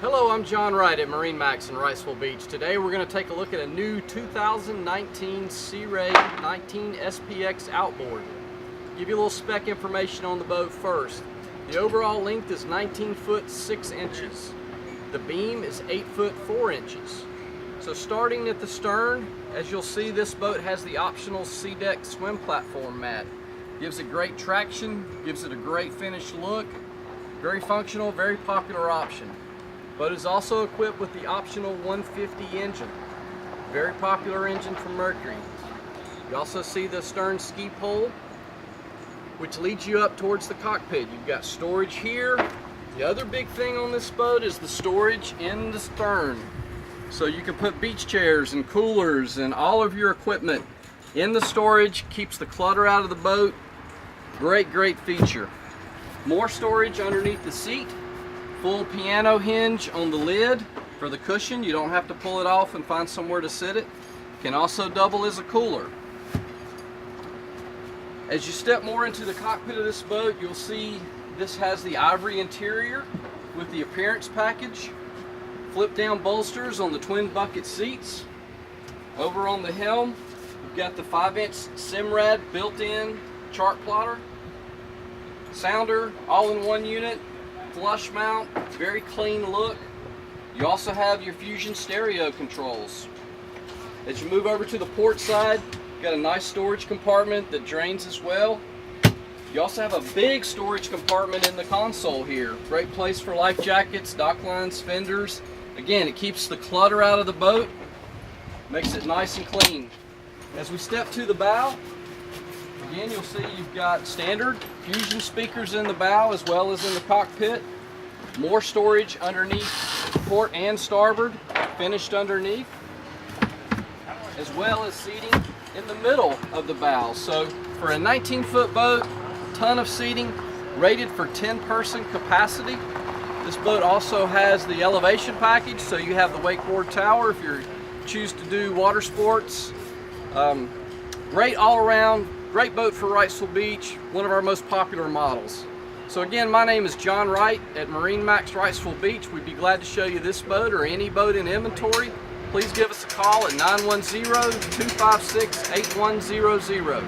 Hello, I'm John Wright at MarineMax in Wrightsville Beach. Today we're going to take a look at a new 2019 Sea Ray 19 SPX Outboard. Give you a little spec information on the boat first. The overall length is 19 foot 6 inches. The beam is 8 foot 4 inches. So starting at the stern, as you'll see, this boat has the optional Sea Deck swim platform mat. Gives it great traction, gives it a great finished look. Very functional, very popular option. Boat is also equipped with the optional 150 engine. Very popular engine from Mercury. You also see the stern ski pole, which leads you up towards the cockpit. You've got storage here. The other big thing on this boat is the storage in the stern. So you can put beach chairs and coolers and all of your equipment in the storage. Keeps the clutter out of the boat. Great feature. More storage underneath the seat. Full piano hinge on the lid for the cushion. You don't have to pull it off and find somewhere to sit it. Can also double as a cooler. As you step more into the cockpit of this boat, you'll see this has the ivory interior with the appearance package. Flip down bolsters on the twin bucket seats. Over on the helm, we've got the 5-inch Simrad built-in chart plotter. Sounder, all in one unit. Flush mount, very clean look. You also have your Fusion stereo controls. As you move over to the port side, you've got a nice storage compartment that drains as well. You also have a big storage compartment in the console here. Great place for life jackets, dock lines, fenders. Again, it keeps the clutter out of the boat, makes it nice and clean. As we step to the bow, again, you'll see you've got standard Fusion speakers in the bow as well as in the cockpit. More storage underneath port and starboard, finished underneath, as well as seating in the middle of the bow. So for a 19-foot boat, ton of seating, rated for 10-person capacity. This boat also has the elevation package, so you have the wakeboard tower if you choose to do water sports. Great all around. Great boat for Wrightsville Beach, one of our most popular models. So again, my name is John Wright at MarineMax Wrightsville Beach. We'd be glad to show you this boat or any boat in inventory. Please give us a call at 910-256-8100.